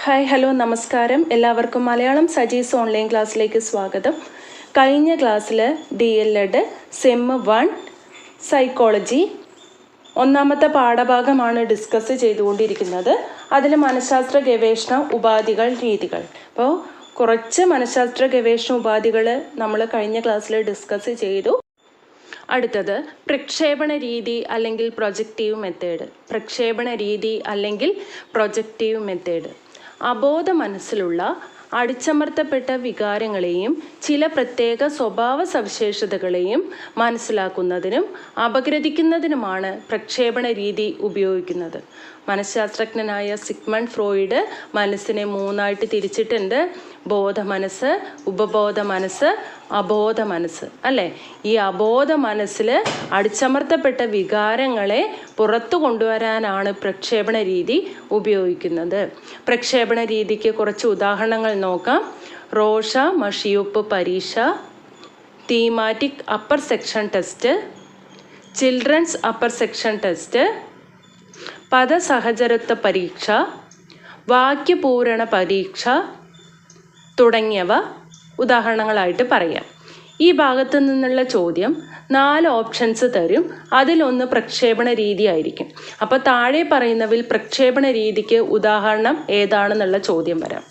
Hi hello നമസ്കാരം. എല്ലാവർക്കും Malayalam Saji's online ക്ലാസ്സിലേക്ക് സ്വാഗതം. കഴിഞ്ഞ ക്ലാസ്സിൽ DLED സെം 1 സൈക്കോളജി ഒന്നാമത്തെ പാഠഭാഗമാണ് ഡിസ്കസ് ചെയ്തുകൊണ്ടിരിക്കുന്നത്. അതിൽ മനഃശാസ്ത്ര ഗവേഷണ ഉപാധികൾ രീതികൾ. അപ്പോൾ കുറച്ച് മനഃശാസ്ത്ര ഗവേഷണ ഉപാധികൾ നമ്മൾ കഴിഞ്ഞ ക്ലാസ്സിൽ ഡിസ്കസ് ചെയ്തു. അടുത്തത് പ്രക്ഷേപണ രീതി അല്ലെങ്കിൽ പ്രൊജക്റ്റീവ് മെത്തേഡ്. പ്രക്ഷേപണ രീതി അല്ലെങ്കിൽ പ്രൊജക്റ്റീവ് മെത്തേഡ് അബോധ മനസ്സിലുള്ള അടിച്ചമർത്തപ്പെട്ട വികാരങ്ങളെയും ചില പ്രത്യേക സ്വഭാവ സവിശേഷതകളെയും മനസ്സിലാക്കുന്നതിനും അപഗ്രഥിക്കുന്നതിനുമാണ് പ്രക്ഷേപണ രീതി ഉപയോഗിക്കുന്നത്. മനഃശാസ്ത്രജ്ഞനായ സിഗ്മണ്ട് ഫ്രോയിഡ് മനസ്സിനെ 3ആയിട്ട് തിരിച്ചിട്ടുണ്ട്. ബോധ മനസ്സ്, ഉപബോധ മനസ്സ്, അബോധ മനസ്സ് അല്ലേ. ഈ അബോധ മനസ്സിൽ അടിച്ചമർത്തപ്പെട്ട വികാരങ്ങളെ പുറത്തു കൊണ്ടുവരാനാണ് പ്രക്ഷേപണ രീതി ഉപയോഗിക്കുന്നത്. പ്രക്ഷേപണ രീതിക്ക് കുറച്ച് ഉദാഹരണങ്ങൾ നോക്കാം. റോഷ മഷിയുപ്പ് പരീക്ഷ, thematic apperception test, children's apperception test, പദസഹചരത്വ പരീക്ഷ, വാക്യപൂരണ പരീക്ഷ തുടങ്ങിയവ ഉദാഹരണങ്ങളായിട്ട് പറയാം. ഈ ഭാഗത്തു നിന്നുള്ള ചോദ്യം 4 ഓപ്ഷൻസ് തരും. അതിലൊന്ന് പ്രക്ഷേപണ രീതി ആയിരിക്കും. അപ്പോൾ താഴെ പറയുന്നതിൽ പ്രക്ഷേപണ രീതിക്ക് ഉദാഹരണം ഏതാണെന്നുള്ള ചോദ്യം വരാം.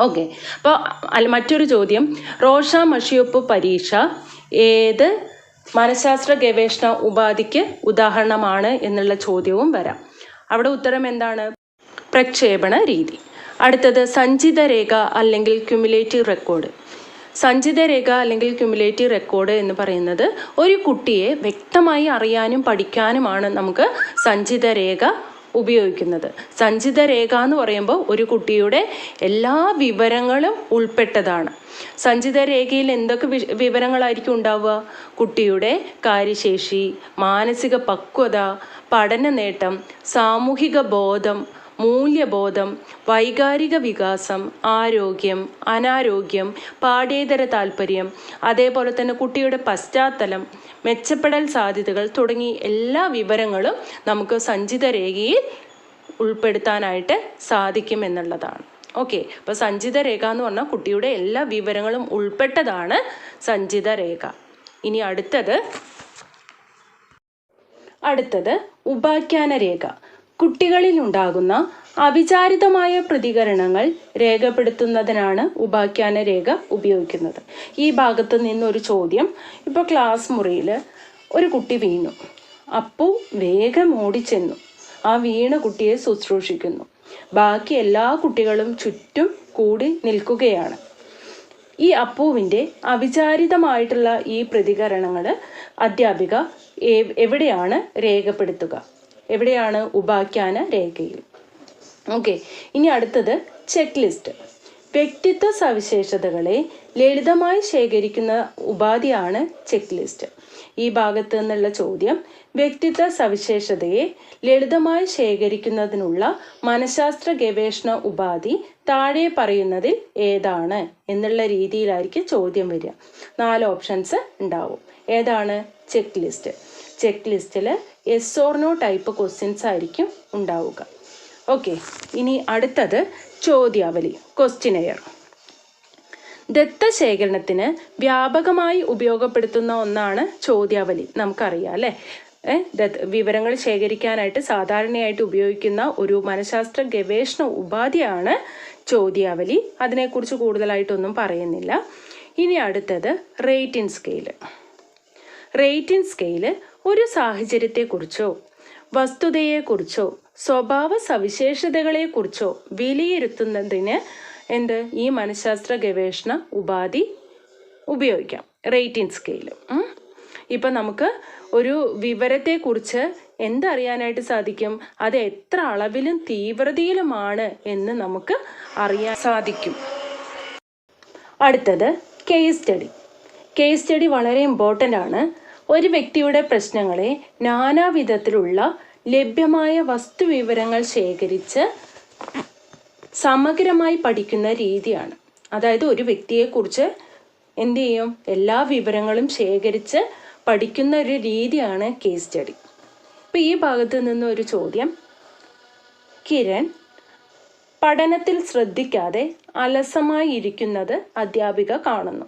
ഓക്കെ. അപ്പോൾ മറ്റൊരു ചോദ്യം, റോഷ മഷിയൊപ്പ് പരീക്ഷ ഏത് മനഃശാസ്ത്ര ഗവേഷണ ഉപാധിക്ക് ഉദാഹരണമാണ് എന്നുള്ള ചോദ്യവും വരാം. അവിടെ ഉത്തരം എന്താണ്? പ്രക്ഷേപണ രീതി. അടുത്തത് സഞ്ചിത രേഖ അല്ലെങ്കിൽ ക്യുമുലേറ്റീവ് റെക്കോർഡ്. സഞ്ചിത രേഖ അല്ലെങ്കിൽ ക്യുമുലേറ്റീവ് റെക്കോർഡ് എന്ന് പറയുന്നത് ഒരു കുട്ടിയെ വ്യക്തമായി അറിയാനും പഠിക്കാനുമാണ് നമുക്ക് സഞ്ചിത രേഖ ഉപയോഗിക്കുന്നത്. സഞ്ചിത രേഖ എന്ന് പറയുമ്പോൾ ഒരു കുട്ടിയുടെ എല്ലാ വിവരങ്ങളും ഉൾപ്പെട്ടതാണ്. സഞ്ചിത രേഖയിൽ എന്തൊക്കെ വിവരങ്ങളായിരിക്കും ഉണ്ടാവുക? കുട്ടിയുടെ കാര്യശേഷി, മാനസിക പക്വത, പഠന നേട്ടം, സാമൂഹിക ബോധം, മൂല്യബോധം, വൈകാരിക വികാസം, ആരോഗ്യം, അനാരോഗ്യം, പാഠ്യേതര താല്പര്യം, അതേപോലെ തന്നെ കുട്ടിയുടെ പശ്ചാത്തലം, മെച്ചപ്പെടൽ സാധ്യതകൾ തുടങ്ങി എല്ലാ വിവരങ്ങളും നമുക്ക് സഞ്ചിത രേഖയിൽ ഉൾപ്പെടുത്താനായിട്ട് സാധിക്കും എന്നുള്ളതാണ്. ഓക്കെ. അപ്പോൾ സഞ്ചിത രേഖ എന്ന് പറഞ്ഞാൽ കുട്ടിയുടെ എല്ലാ വിവരങ്ങളും ഉൾപ്പെട്ടതാണ് സഞ്ചിത രേഖ. ഇനി അടുത്തത് ഉപാഖ്യാന രേഖ. കുട്ടികളിൽ ഉണ്ടാകുന്ന അവിചാരിതമായ പ്രതികരണങ്ങൾ രേഖപ്പെടുത്തുന്നതിനാണ് ഉപാഖ്യാന രേഖ ഉപയോഗിക്കുന്നത്. ഈ ഭാഗത്ത് നിന്നൊരു ചോദ്യം. ഇപ്പോൾ ക്ലാസ് മുറിയിൽ ഒരു കുട്ടി വീണു. അപ്പു വേഗം ഓടിച്ചെന്നു ആ വീണ കുട്ടിയെ ശുശ്രൂഷിക്കുന്നു. ബാക്കി എല്ലാ കുട്ടികളും ചുറ്റും കൂടി നിൽക്കുകയാണ്. ഈ അപ്പുവിൻ്റെ അവിചാരിതമായിട്ടുള്ള ഈ പ്രതികരണങ്ങൾ അധ്യാപിക എവിടെയാണ് രേഖപ്പെടുത്തുക? എവിടെയാണ്? ഉപാഖ്യാന രേഖയിൽ. ഓക്കെ. ഇനി അടുത്തത് ചെക്ക് ലിസ്റ്റ്. വ്യക്തിത്വ സവിശേഷതകളെ ലളിതമായി ശേഖരിക്കുന്ന ഉപാധിയാണ് ചെക്ക് ലിസ്റ്റ്. ഈ ഭാഗത്ത് നിന്നുള്ള ചോദ്യം, വ്യക്തിത്വ സവിശേഷതയെ ലളിതമായി ശേഖരിക്കുന്നതിനുള്ള മനഃശാസ്ത്ര ഗവേഷണ ഉപാധി താഴെ പറയുന്നതിൽ ഏതാണ് എന്നുള്ള രീതിയിലായിരിക്കും ചോദ്യം വരിക. 4 ഓപ്ഷൻസ് ഉണ്ടാവും. ഏതാണ്? Check list. ചെക്ക് ലിസ്റ്റിൽ yes or no type questions ആയിരിക്കും ഉണ്ടാവുക. ഓക്കെ. ഇനി അടുത്തത് ചോദ്യാവലി, ക്വസ്റ്റ്യനെയർ. ദത്തശേഖരണത്തിന് വ്യാപകമായി ഉപയോഗപ്പെടുത്തുന്ന ഒന്നാണ് ചോദ്യാവലി. നമുക്കറിയാം അല്ലേ. വിവരങ്ങൾ ശേഖരിക്കാനായിട്ട് സാധാരണയായിട്ട് ഉപയോഗിക്കുന്ന ഒരു മനഃശാസ്ത്ര ഗവേഷണ ഉപാധിയാണ് ചോദ്യാവലി. അതിനെക്കുറിച്ച് കൂടുതലായിട്ടൊന്നും പറയുന്നില്ല. ഇനി അടുത്തത് റേറ്റിംഗ് സ്കെയില്. റേറ്റിംഗ് സ്കെയില് ഒരു സാഹചര്യത്തെക്കുറിച്ചോ വസ്തുതയെക്കുറിച്ചോ സ്വഭാവ സവിശേഷതകളെക്കുറിച്ചോ വിലയിരുത്തുന്നതിന് ഈ മനഃശാസ്ത്ര ഗവേഷണ ഉപാധി ഉപയോഗിക്കാം. Rating scale. ഇപ്പം നമുക്ക് ഒരു വിവരത്തെക്കുറിച്ച് എന്തറിയാനായിട്ട് സാധിക്കും? അത് എത്ര അളവിലും തീവ്രതയിലുമാണ് എന്ന് നമുക്ക് അറിയാൻ സാധിക്കും. അടുത്തത് കേസ് സ്റ്റഡി. കേസ് സ്റ്റഡി വളരെ ഇമ്പോർട്ടൻ്റ് ആണ്. ഒരു വ്യക്തിയുടെ പ്രശ്നങ്ങളെ നാനാവിധത്തിലുള്ള ലഭ്യമായ വസ്തുവിവരങ്ങൾ ശേഖരിച്ച് സമഗ്രമായി പഠിക്കുന്ന രീതിയാണ്. അതായത് ഒരു വ്യക്തിയെക്കുറിച്ച് എന്ത് ചെയ്യും? എല്ലാ വിവരങ്ങളും ശേഖരിച്ച് പഠിക്കുന്ന ഒരു രീതിയാണ് കേസ് സ്റ്റഡി. ഇപ്പോൾ ഈ ഭാഗത്ത് നിന്ന് ഒരു ചോദ്യം, കിരൺ പഠനത്തിൽ ശ്രദ്ധിക്കാതെ അലസമായി ഇരിക്കുന്നത് അധ്യാപിക കാണുന്നു.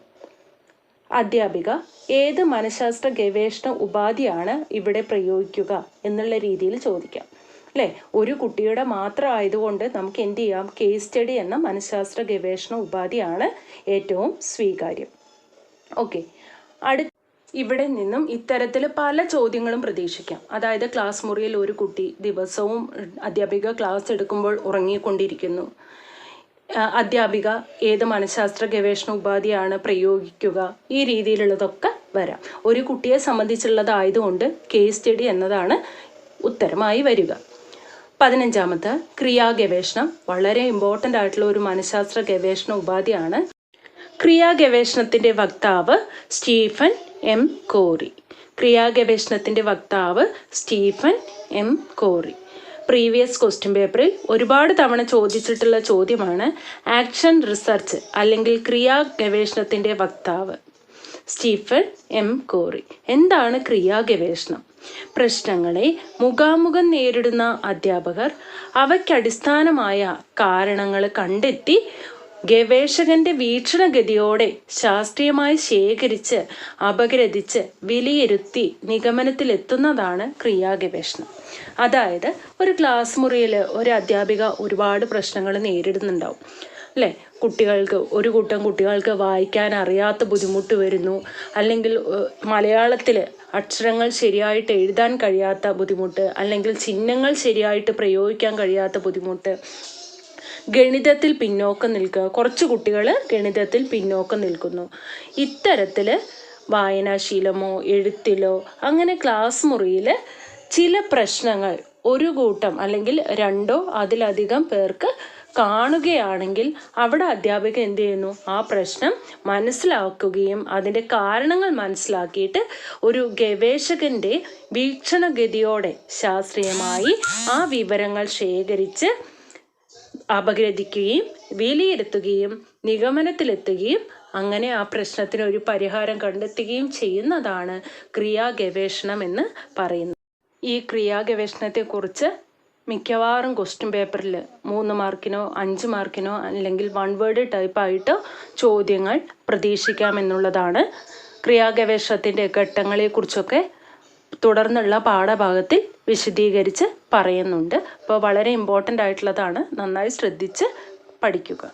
അധ്യാപിക ഏത് മനഃശാസ്ത്ര ഗവേഷണ ഉപാധിയാണ് ഇവിടെ പ്രയോഗിക്കുക എന്നുള്ള രീതിയിൽ ചോദിക്കാം അല്ലേ. ഒരു കുട്ടിയുടെ മാത്രം ആയതുകൊണ്ട് നമുക്ക് എന്ത് ചെയ്യാം, കേസ് സ്റ്റഡി എന്ന മനഃശാസ്ത്ര ഗവേഷണ ഉപാധിയാണ് ഏറ്റവും സ്വീകാര്യം. ഓക്കെ, ഇവിടെ നിന്നും ഇത്തരത്തിൽ പല ചോദ്യങ്ങളും പ്രതീക്ഷിക്കാം. അതായത് ക്ലാസ് മുറിയിൽ ഒരു കുട്ടി ദിവസവും അധ്യാപിക ക്ലാസ് എടുക്കുമ്പോൾ ഉറങ്ങിക്കൊണ്ടിരിക്കുന്നു. അധ്യാപിക ഏത് മനഃശാസ്ത്ര ഗവേഷണ ഉപാധിയാണ് പ്രയോഗിക്കുക, ഈ രീതിയിലുള്ളതൊക്കെ വരാം. ഒരു കുട്ടിയെ സംബന്ധിച്ചുള്ളതായതുകൊണ്ട് കേസ് സ്റ്റഡി എന്നതാണ് ഉത്തരമായി വരിക. 15ാമത്തെ ക്രിയാഗവേഷണം വളരെ ഇമ്പോർട്ടൻ്റ് ആയിട്ടുള്ള ഒരു മനഃശാസ്ത്ര ഗവേഷണ ഉപാധിയാണ്. ക്രിയാഗവേഷണത്തിൻ്റെ വക്താവ് സ്റ്റീഫൻ എം കോറി. ക്രിയാഗവേഷണത്തിൻ്റെ വക്താവ് Stephen M Corey. Previous question പേപ്പറിൽ ഒരുപാട് തവണ ചോദിച്ചിട്ടുള്ള ചോദ്യമാണ് ആക്ഷൻ റിസർച്ച് അല്ലെങ്കിൽ ക്രിയാ ഗവേഷണത്തിൻ്റെ വക്താവ് സ്റ്റീഫൻ എം കോറി. എന്താണ് ക്രിയാ ഗവേഷണം? പ്രശ്നങ്ങളെ മുഖാമുഖം നേരിടുന്ന അധ്യാപകർ അവയ്ക്കടിസ്ഥാനമായ കാരണങ്ങൾ കണ്ടെത്തി ഗവേഷകന്റെ വീക്ഷണഗതിയോടെ ശാസ്ത്രീയമായി ശേഖരിച്ച് അപഗ്രഥിച്ച് വിലയിരുത്തി നിഗമനത്തിലെത്തുന്നതാണ് ക്രിയാഗവേഷണം. അതായത് ഒരു ക്ലാസ് മുറിയിൽ ഒരു അധ്യാപിക ഒരുപാട് പ്രശ്നങ്ങൾ നേരിടുന്നുണ്ടാവും അല്ലേ. ഒരു കൂട്ടം കുട്ടികൾക്ക് വായിക്കാൻ അറിയാത്ത ബുദ്ധിമുട്ട് വരുന്നു, അല്ലെങ്കിൽ മലയാളത്തിൽ അക്ഷരങ്ങൾ ശരിയായിട്ട് എഴുതാൻ കഴിയാത്ത ബുദ്ധിമുട്ട്, അല്ലെങ്കിൽ ചിഹ്നങ്ങൾ ശരിയായിട്ട് പ്രയോഗിക്കാൻ കഴിയാത്ത ബുദ്ധിമുട്ട്, ഗണിതത്തിൽ പിന്നോക്കം നിൽക്കുക, കുറച്ച് കുട്ടികൾ ഗണിതത്തിൽ പിന്നോക്കം നിൽക്കുന്നു. ഇത്തരത്തിൽ വായനാശീലമോ എഴുത്തിലോ അങ്ങനെ ക്ലാസ് മുറിയിൽ ചില പ്രശ്നങ്ങൾ ഒരു കൂട്ടം അല്ലെങ്കിൽ രണ്ടോ അതിലധികം പേർക്ക് കാണുകയാണെങ്കിൽ അവിടെ അധ്യാപിക എന്ത് ചെയ്യുന്നു, ആ പ്രശ്നം മനസ്സിലാക്കുകയും അതിൻ്റെ കാരണങ്ങൾ മനസ്സിലാക്കിയിട്ട് ഒരു ഗവേഷകൻ്റെ വീക്ഷണഗതിയോടെ ശാസ്ത്രീയമായി ആ വിവരങ്ങൾ ശേഖരിച്ച് അപഗ്രഥിക്കുകയും വിലയിരുത്തുകയും നിഗമനത്തിലെത്തുകയും അങ്ങനെ ആ പ്രശ്നത്തിന് ഒരു പരിഹാരം കണ്ടെത്തുകയും ചെയ്യുന്നതാണ് ക്രിയാഗവേഷണം എന്ന് പറയുന്നത്. ഈ ക്രിയാഗവേഷണത്തെക്കുറിച്ച് മിക്കവാറും ക്വസ്റ്റ്യൻ പേപ്പറിൽ 3 മാർക്കിനോ 5 മാർക്കിനോ അല്ലെങ്കിൽ 1 വേർഡ് ടൈപ്പായിട്ട് ചോദ്യങ്ങൾ പ്രതീക്ഷിക്കാമെന്നുള്ളതാണ്. ക്രിയാഗവേഷണത്തിൻ്റെ ഘട്ടങ്ങളെക്കുറിച്ചൊക്കെ തുടർന്നുള്ള പാഠഭാഗത്തിൽ വിശദീകരിച്ച് പറയുന്നുണ്ട്. അപ്പോൾ വളരെ ഇമ്പോർട്ടൻ്റ് ആയിട്ടുള്ളതാണ്, നന്നായി ശ്രദ്ധിച്ച് പഠിക്കുക.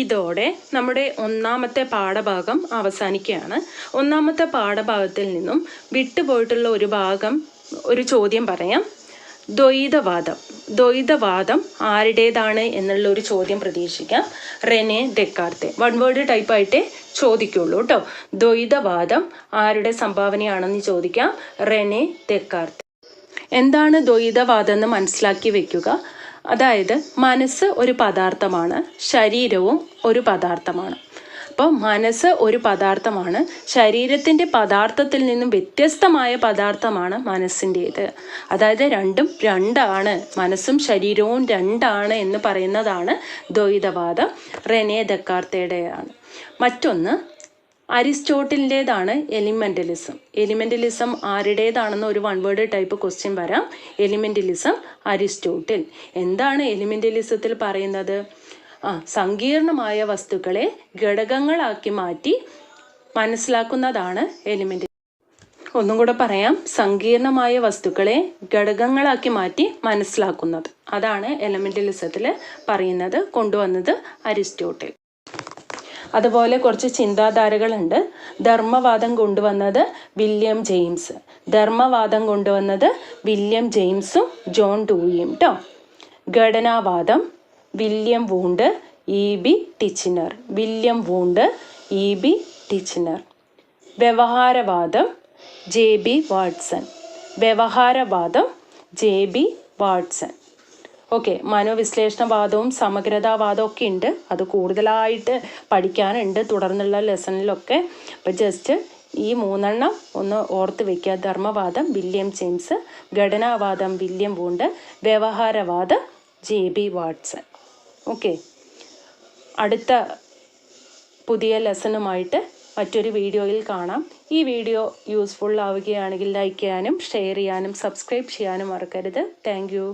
ഇതോടെ നമ്മുടെ 1ാമത്തെ പാഠഭാഗം അവസാനിക്കുകയാണ്. 1ാമത്തെ പാഠഭാഗത്തിൽ നിന്നും വിട്ടുപോയിട്ടുള്ള ഒരു ചോദ്യം പറയാം. ദ്വൈതവാദം ആരുടേതാണ് എന്നുള്ള ഒരു ചോദ്യം പ്രതീക്ഷിക്കാം. റെനെ ദെക്കാർത്തെ. 1 വേർഡ് ടൈപ്പായിട്ടേ ചോദിക്കുള്ളൂ കേട്ടോ. ദ്വൈതവാദം ആരുടെ സംഭാവനയാണെന്ന് ചോദിക്കാം. റെനെ ദെക്കാർത്തെ. എന്താണ് ദ്വൈതവാദം എന്ന് മനസ്സിലാക്കി വെക്കുക. അതായത് മനസ്സ് ഒരു പദാർത്ഥമാണ്, ശരീരവും ഒരു പദാർത്ഥമാണ്. അപ്പോൾ മനസ്സ് ഒരു പദാർത്ഥമാണ്, ശരീരത്തിൻ്റെ പദാർത്ഥത്തിൽ നിന്നും വ്യത്യസ്തമായ പദാർത്ഥമാണ് മനസ്സിൻ്റേത്. അതായത് രണ്ടും രണ്ടാണ്, മനസ്സും ശരീരവും രണ്ടാണ് എന്ന് പറയുന്നതാണ് ദ്വൈതവാദം. റെനെ ദെക്കാർത്തേയുടെയാണ്. മറ്റൊന്ന് അരിസ്റ്റോട്ടിലിൻ്റേതാണ് എലിമെൻ്റലിസം ആരുടേതാണെന്ന് ഒരു 1 വേർഡ് ടൈപ്പ് ക്വസ്റ്റ്യൻ വരാം. എലിമെൻ്റലിസം അരിസ്റ്റോട്ടിൽ. എന്താണ് എലിമെൻ്റലിസത്തിൽ പറയുന്നത്? സങ്കീർണമായ വസ്തുക്കളെ ഘടകങ്ങളാക്കി മാറ്റി മനസ്സിലാക്കുന്നതാണ് എലിമെൻ്റലിസം. ഒന്നും കൂടെ പറയാം, സങ്കീർണമായ വസ്തുക്കളെ ഘടകങ്ങളാക്കി മാറ്റി മനസ്സിലാക്കുന്നത്, അതാണ് എലിമെൻ്റലിസത്തിൽ പറയുന്നത്. കൊണ്ടുവന്നത് അരിസ്റ്റോട്ടിൽ. അതുപോലെ കുറച്ച് ചിന്താധാരകളുണ്ട്. ധർമ്മവാദം കൊണ്ടുവന്നത് വില്യം ജെയിംസും ജോൺ ഡൂയിയും കേട്ടോ. ഘടനാവാദം വില്യം വൂണ്ട്, E.B. ടിച്ചിനർ. വ്യവഹാരവാദം J.B. വാട്സൺ. ഓക്കെ, മനോവിശ്ലേഷണവാദവും സമഗ്രതാവാദവും ഒക്കെ ഉണ്ട്. അത് കൂടുതലായിട്ട് പഠിക്കാനുണ്ട് തുടർന്നുള്ള ലെസണിലൊക്കെ. അപ്പോൾ ജസ്റ്റ് ഈ 3 ഒന്ന് ഓർത്ത് വയ്ക്കുക. ധർമ്മവാദം വില്യം ജെയിംസ്, ഘടനാവാദം വില്യം വൂണ്ട്, വ്യവഹാരവാദം J.B. വാട്സൺ. ഓക്കെ, അടുത്ത പുതിയ ലെസണുമായിട്ട് മറ്റൊരു വീഡിയോയിൽ കാണാം. ഈ വീഡിയോ യൂസ്ഫുൾ ആവുകയാണെങ്കിൽ ലൈക്ക് ചെയ്യാനും ഷെയർ ചെയ്യാനും സബ്സ്ക്രൈബ് ചെയ്യാനും മറക്കരുത്. Thank U.